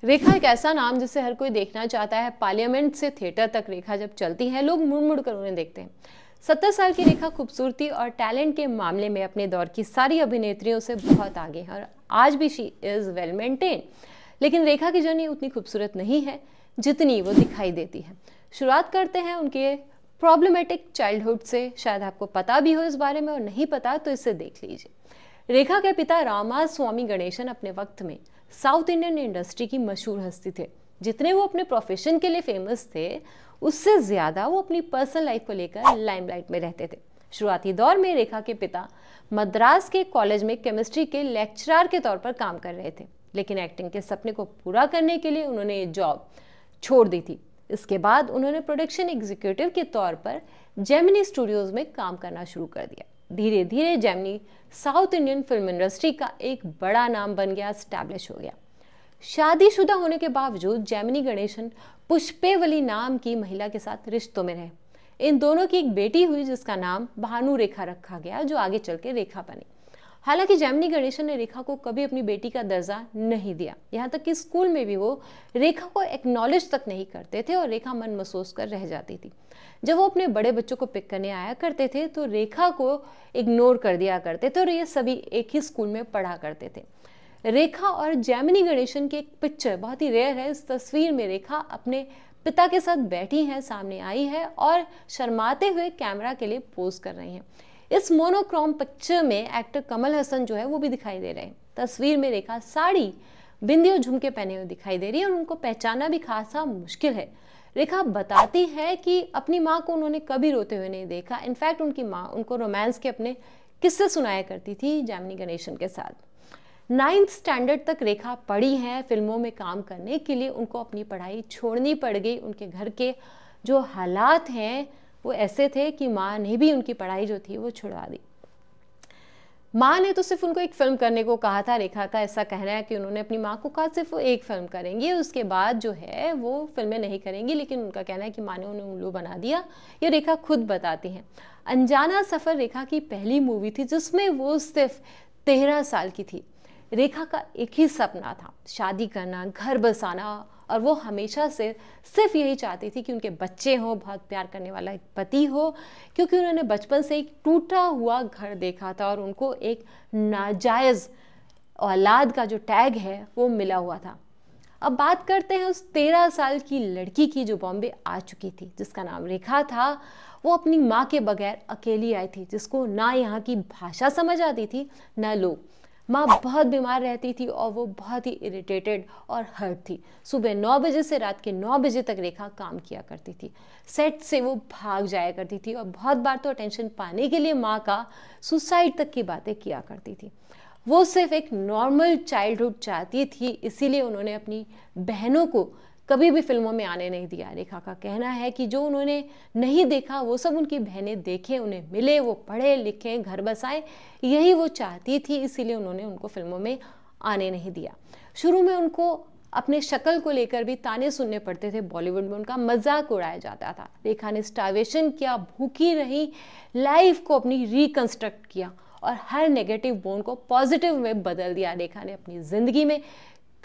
रेखा एक ऐसा नाम जिसे हर कोई देखना चाहता है। पार्लियामेंट से थिएटर तक रेखा जब चलती है लोग मुड़ मुड़ कर उन्हें देखते हैं। 70 साल की रेखा खूबसूरती और टैलेंट के मामले में अपने दौर की सारी अभिनेत्रियों से बहुत आगे है और आज भी शी इज़ वेल मेंटेन। लेकिन रेखा की जर्नी उतनी खूबसूरत नहीं है जितनी वो दिखाई देती है। शुरुआत करते हैं उनके प्रॉब्लमेटिक चाइल्डहुड से। शायद आपको पता भी हो इस बारे में और नहीं पता तो इसे देख लीजिए। रेखा के पिता रामास्वामी गणेशन अपने वक्त में साउथ इंडियन इंडस्ट्री की मशहूर हस्ती थे। जितने वो अपने प्रोफेशन के लिए फेमस थे उससे ज़्यादा वो अपनी पर्सनल लाइफ को लेकर लाइमलाइट में रहते थे। शुरुआती दौर में रेखा के पिता मद्रास के कॉलेज में केमिस्ट्री के लेक्चरर के तौर पर काम कर रहे थे, लेकिन एक्टिंग के सपने को पूरा करने के लिए उन्होंने ये जॉब छोड़ दी थी। इसके बाद उन्होंने प्रोडक्शन एग्जीक्यूटिव के तौर पर जेमिनी स्टूडियोज में काम करना शुरू कर दिया। धीरे धीरे Gemini south Indian film industry का एक बड़ा नाम बन गया, एस्टैब्लिश हो गया। शादीशुदा होने के बावजूद जेमिनी गणेशन पुष्पेवली नाम की महिला के साथ रिश्तों में रहे। इन दोनों की एक बेटी हुई जिसका नाम भानु रेखा रखा गया, जो आगे चल के रेखा बनी। हालांकि जेमिनी गणेशन ने रेखा को कभी अपनी बेटी का दर्जा नहीं दिया, यहाँ तक कि स्कूल में भी वो रेखा को एक्नॉलेज तक नहीं करते थे और रेखा मन महसूस कर रह जाती थी। जब वो अपने बड़े बच्चों को पिक करने आया करते थे तो रेखा को इग्नोर कर दिया करते थे और ये सभी एक ही स्कूल में पढ़ा करते थे। रेखा और जेमिनी गणेशन की एक पिक्चर बहुत ही रेयर है। इस तस्वीर में रेखा अपने पिता के साथ बैठी हैं, सामने आई है और शर्माते हुए कैमरा के लिए पोज कर रही हैं। इस मोनोक्रोम पिक्चर में एक्टर कमल हसन जो है वो भी दिखाई दे रहे हैं। तस्वीर में रेखा साड़ी, बिंदी और झुमके पहने हुए दिखाई दे रही है और उनको पहचानना भी खासा मुश्किल है। रेखा बताती है कि अपनी माँ को उन्होंने कभी रोते हुए नहीं देखा। इनफैक्ट उनकी माँ उनको रोमांस के अपने किस्से सुनाया करती थी जेमिनी गणेशन के साथ। 9th स्टैंडर्ड तक रेखा पढ़ी हैं। फिल्मों में काम करने के लिए उनको अपनी पढ़ाई छोड़नी पड़ गई। उनके घर के जो हालात हैं वो ऐसे थे कि माँ ने भी उनकी पढ़ाई जो थी वो छुड़वा दी। माँ ने तो सिर्फ उनको एक फिल्म करने को कहा था। रेखा का ऐसा कहना है कि उन्होंने अपनी माँ को कहा सिर्फ वो एक फिल्म करेंगी, उसके बाद जो है वो फिल्में नहीं करेंगी, लेकिन उनका कहना है कि माँ ने उन्हें उल्लू बना दिया। ये रेखा खुद बताती हैं। अनजाना सफ़र रेखा की पहली मूवी थी जिसमें वो सिर्फ 13 साल की थी। रेखा का एक ही सपना था, शादी करना, घर बसाना, और वो हमेशा से सिर्फ यही चाहती थी कि उनके बच्चे हों, बहुत प्यार करने वाला एक पति हो, क्योंकि उन्होंने बचपन से एक टूटा हुआ घर देखा था और उनको एक नाजायज़ औलाद का जो टैग है वो मिला हुआ था। अब बात करते हैं उस 13 साल की लड़की की जो बॉम्बे आ चुकी थी, जिसका नाम रेखा था। वो अपनी माँ के बगैर अकेली आई थी, जिसको ना यहाँ की भाषा समझ आती थी ना लोग। माँ बहुत बीमार रहती थी और वो बहुत ही इरिटेटेड और हर्ट थी। सुबह 9 बजे से रात के 9 बजे तक रेखा काम किया करती थी। सेट से वो भाग जाया करती थी और बहुत बार तो अटेंशन पाने के लिए माँ का सुसाइड तक की बातें किया करती थी। वो सिर्फ एक नॉर्मल चाइल्डहुड चाहती थी, इसीलिए उन्होंने अपनी बहनों को कभी भी फिल्मों में आने नहीं दिया। रेखा का कहना है कि जो उन्होंने नहीं देखा वो सब उनकी बहनें देखें, उन्हें मिले, वो पढ़े लिखें, घर बसाएं, यही वो चाहती थी, इसीलिए उन्होंने उनको फिल्मों में आने नहीं दिया। शुरू में उनको अपने शक्ल को लेकर भी ताने सुनने पड़ते थे। बॉलीवुड में उनका मजाक उड़ाया जाता था। रेखा ने स्टारवेशन किया, भूखी रही, लाइफ को अपनी रिकंस्ट्रक्ट किया और हर नेगेटिव बोन को पॉजिटिव में बदल दिया। रेखा ने अपनी ज़िंदगी में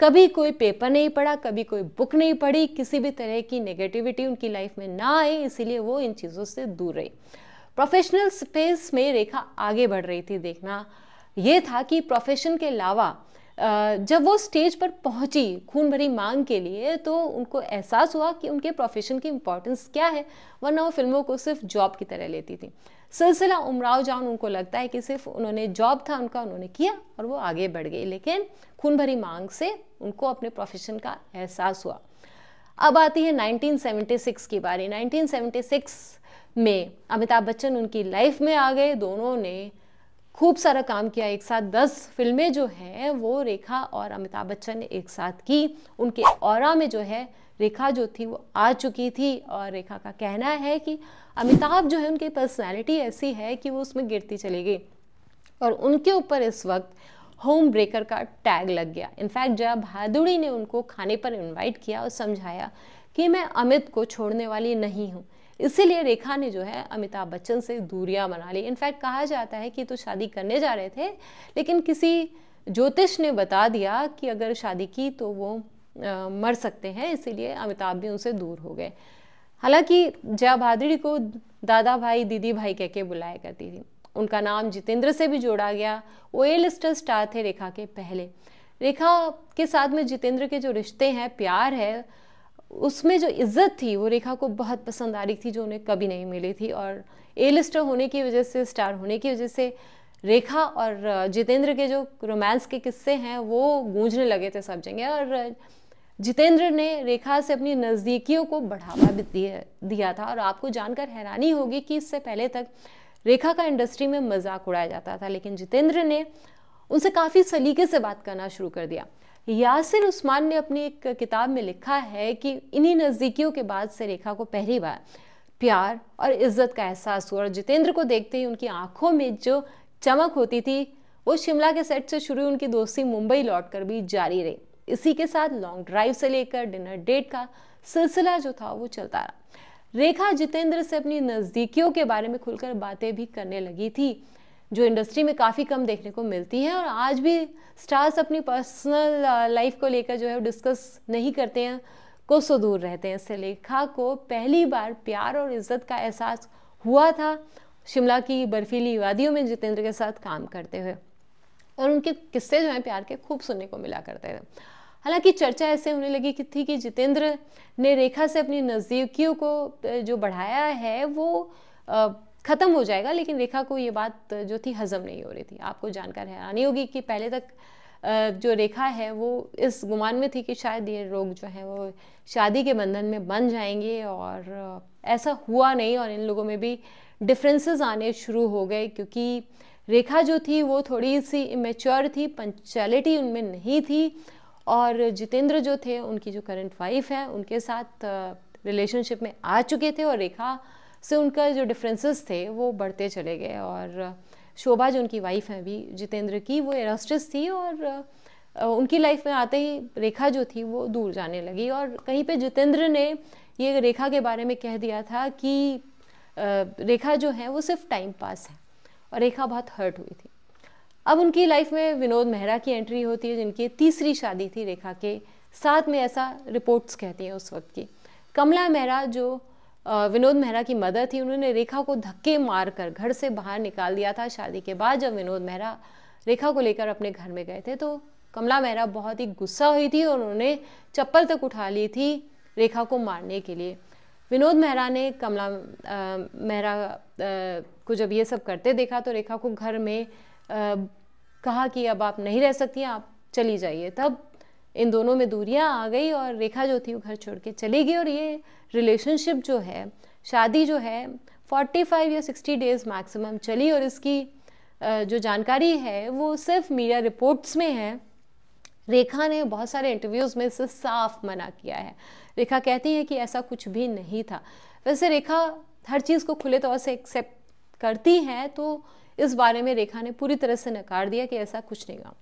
कभी कोई पेपर नहीं पढ़ा, कभी कोई बुक नहीं पढ़ी, किसी भी तरह की नेगेटिविटी उनकी लाइफ में ना आई, इसीलिए वो इन चीज़ों से दूर रही। प्रोफेशनल स्पेस में रेखा आगे बढ़ रही थी। देखना ये था कि प्रोफेशन के अलावा जब वो स्टेज पर पहुंची खून भरी मांग के लिए तो उनको एहसास हुआ कि उनके प्रोफेशन की इम्पोर्टेंस क्या है, वरना वो फिल्मों को सिर्फ जॉब की तरह लेती थी। सिलसिला उमराव जान उनको लगता है कि सिर्फ उन्होंने जॉब था उनका, उन्होंने किया और वो आगे बढ़ गई, लेकिन खून भरी मांग से उनको अपने प्रोफेशन का एहसास हुआ। अब आती है 1976 की बारी। 1976 में अमिताभ बच्चन उनकी लाइफ में आ गए। दोनों ने खूब सारा काम किया एक साथ। 10 फिल्में जो हैं वो रेखा और अमिताभ बच्चन ने एक साथ की। उनके ऑरा में जो है रेखा जो थी वो आ चुकी थी और रेखा का कहना है कि अमिताभ जो है उनकी पर्सनैलिटी ऐसी है कि वो उसमें गिरती चली गई और उनके ऊपर इस वक्त होम ब्रेकर का टैग लग गया। इनफैक्ट जया भादुड़ी ने उनको खाने पर इनवाइट किया और समझाया कि मैं अमित को छोड़ने वाली नहीं हूँ। इसीलिए रेखा ने जो है अमिताभ बच्चन से दूरियां बना ली। इनफैक्ट कहा जाता है कि तो शादी करने जा रहे थे, लेकिन किसी ज्योतिष ने बता दिया कि अगर शादी की तो वो मर सकते हैं, इसीलिए अमिताभ भी उनसे दूर हो गए। हालांकि जया भादुड़ी को दादा भाई दीदी भाई कह के बुलाया करती थी। उनका नाम जितेंद्र से भी जोड़ा गया। वो ए लिस्टर स्टार थे रेखा के पहले। रेखा के साथ में जितेंद्र के जो रिश्ते हैं, प्यार है, उसमें जो इज्जत थी वो रेखा को बहुत पसंद आ रही थी, जो उन्हें कभी नहीं मिली थी। और ए लिस्टर होने की वजह से, स्टार होने की वजह से रेखा और जितेंद्र के जो रोमांस के किस्से हैं वो गूंजने लगे थे सब जगह। और जितेंद्र ने रेखा से अपनी नज़दीकियों को बढ़ावा भी दिया था। और आपको जानकर हैरानी होगी कि इससे पहले तक रेखा का इंडस्ट्री में मजाक उड़ाया जाता था, लेकिन जितेंद्र ने उनसे काफ़ी सलीके से बात करना शुरू कर दिया। यासिर उस्मान ने अपनी एक किताब में लिखा है कि इन्हीं नज़दीकियों के बाद से रेखा को पहली बार प्यार और इज्जत का एहसास हुआ। और जितेंद्र को देखते ही उनकी आंखों में जो चमक होती थी वो शिमला के सेट से शुरू उनकी दोस्ती मुंबई लौटकर भी जारी रही। इसी के साथ लॉन्ग ड्राइव से लेकर डिनर डेट का सिलसिला जो था वो चलता रहा। रेखा जितेंद्र से अपनी नज़दीकियों के बारे में खुलकर बातें भी करने लगी थी, जो इंडस्ट्री में काफ़ी कम देखने को मिलती हैं। और आज भी स्टार्स अपनी पर्सनल लाइफ को लेकर जो है डिस्कस नहीं करते हैं, कोसों दूर रहते हैं। इससे रेखा को पहली बार प्यार और इज्जत का एहसास हुआ था शिमला की बर्फीली वादियों में जितेंद्र के साथ काम करते हुए। और उनके किस्से जो हैं प्यार के खूब सुनने को मिला करते थे। हालांकि चर्चा ऐसे होने लगी थी कि जितेंद्र ने रेखा से अपनी नज़दीकियों को जो बढ़ाया है वो ख़त्म हो जाएगा, लेकिन रेखा को ये बात जो थी हज़म नहीं हो रही थी। आपको जानकर हैरानी होगी कि पहले तक जो रेखा है वो इस गुमान में थी कि शायद ये लोग जो हैं वो शादी के बंधन में बंध जाएंगे, और ऐसा हुआ नहीं। और इन लोगों में भी डिफरेंसेस आने शुरू हो गए, क्योंकि रेखा जो थी वो थोड़ी सी इमेच्योर थी, पंक्चुअलिटी उनमें नहीं थी। और जितेंद्र जो थे, उनकी जो करंट वाइफ है, उनके साथ रिलेशनशिप में आ चुके थे, और रेखा से उनका जो डिफरेंसेस थे वो बढ़ते चले गए। और शोभा जो उनकी वाइफ है अभी जितेंद्र की, वो एरोस्ट्रेस थी, और उनकी लाइफ में आते ही रेखा जो थी वो दूर जाने लगी। और कहीं पे जितेंद्र ने ये रेखा के बारे में कह दिया था कि रेखा जो है वो सिर्फ टाइम पास है, और रेखा बहुत हर्ट हुई थी। अब उनकी लाइफ में विनोद मेहरा की एंट्री होती है, जिनकी तीसरी शादी थी रेखा के साथ में, ऐसा रिपोर्ट्स कहती हैं उस वक्त की। कमला मेहरा जो विनोद मेहरा की मदर थी, उन्होंने रेखा को धक्के मारकर घर से बाहर निकाल दिया था शादी के बाद। जब विनोद मेहरा रेखा को लेकर अपने घर में गए थे तो कमला मेहरा बहुत ही गुस्सा हुई थी, और उन्होंने चप्पल तक उठा ली थी रेखा को मारने के लिए। विनोद मेहरा ने कमला मेहरा को जब ये सब करते देखा तो रेखा को घर में कहा कि अब आप नहीं रह सकती हैं, आप चली जाइए। तब इन दोनों में दूरियां आ गई और रेखा जो थी वो घर छोड़ के चली गई। और ये रिलेशनशिप जो है, शादी जो है 45 या 60 डेज़ मैक्सिमम चली, और इसकी जो जानकारी है वो सिर्फ मीडिया रिपोर्ट्स में है। रेखा ने बहुत सारे इंटरव्यूज़ में इसे साफ मना किया है। रेखा कहती है कि ऐसा कुछ भी नहीं था। वैसे रेखा हर चीज़ को खुले तौर से एक्सेप्ट करती हैं, तो इस बारे में रेखा ने पूरी तरह से नकार दिया कि ऐसा कुछ नहीं हुआ।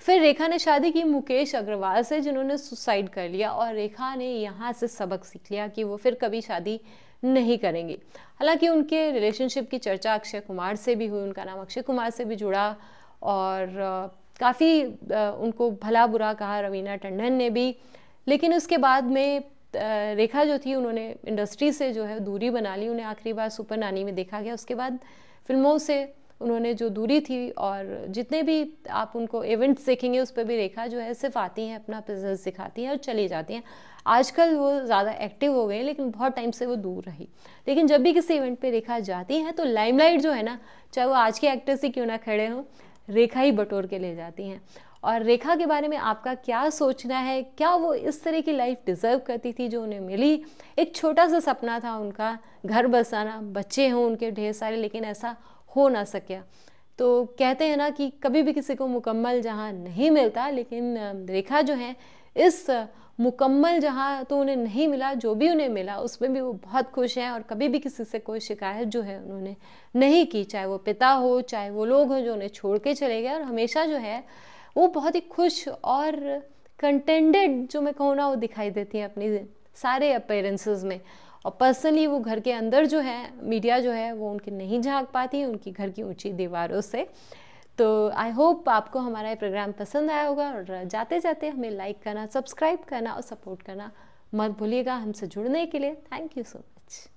फिर रेखा ने शादी की मुकेश अग्रवाल से, जिन्होंने सुसाइड कर लिया, और रेखा ने यहाँ से सबक सीख लिया कि वो फिर कभी शादी नहीं करेंगी। हालांकि उनके रिलेशनशिप की चर्चा अक्षय कुमार से भी हुई, उनका नाम अक्षय कुमार से भी जुड़ा, और काफ़ी उनको भला बुरा कहा रवीना टंडन ने भी। लेकिन उसके बाद में रेखा जो थी, उन्होंने इंडस्ट्री से जो है दूरी बना ली। उन्हें आखिरी बार सुपर नानी में देखा गया, उसके बाद फिल्मों से उन्होंने जो दूरी थी, और जितने भी आप उनको इवेंट्स देखेंगे उस पर भी रेखा जो है सिर्फ आती हैं, अपना बिजनेस दिखाती हैं और चली जाती हैं। आजकल वो ज़्यादा एक्टिव हो गए हैं, लेकिन बहुत टाइम से वो दूर रही। लेकिन जब भी किसी इवेंट पे रेखा जाती हैं तो लाइमलाइट जो है ना, चाहे वो आज के एक्टर्स ही क्यों ना खड़े हों, रेखा ही बटोर के ले जाती हैं। और रेखा के बारे में आपका क्या सोचना है? क्या वो इस तरह की लाइफ डिज़र्व करती थी जो उन्हें मिली? एक छोटा सा सपना था उनका, घर बसाना, बच्चे हों उनके ढेर सारे, लेकिन ऐसा हो ना सका। तो कहते हैं ना कि कभी भी किसी को मुकम्मल जहाँ नहीं मिलता, लेकिन रेखा जो है इस मुकम्मल जहाँ तो उन्हें नहीं मिला, जो भी उन्हें मिला उसमें भी वो बहुत खुश हैं, और कभी भी किसी से कोई शिकायत जो है उन्होंने नहीं की, चाहे वो पिता हो, चाहे वो लोग हों जो उन्हें छोड़ के चले गए। और हमेशा जो है वो बहुत ही खुश और कंटेंटेड, जो मैं कहूँ ना, वो दिखाई देती हैं अपनी सारे अपीयरेंसेस में। और पर्सनली वो घर के अंदर जो है मीडिया जो है वो उनकी नहीं झांक पाती, उनकी घर की ऊंची दीवारों से। तो आई होप आपको हमारा ये प्रोग्राम पसंद आया होगा, और जाते जाते हमें लाइक करना, सब्सक्राइब करना और सपोर्ट करना मत भूलिएगा। हमसे जुड़ने के लिए थैंक यू सो मच।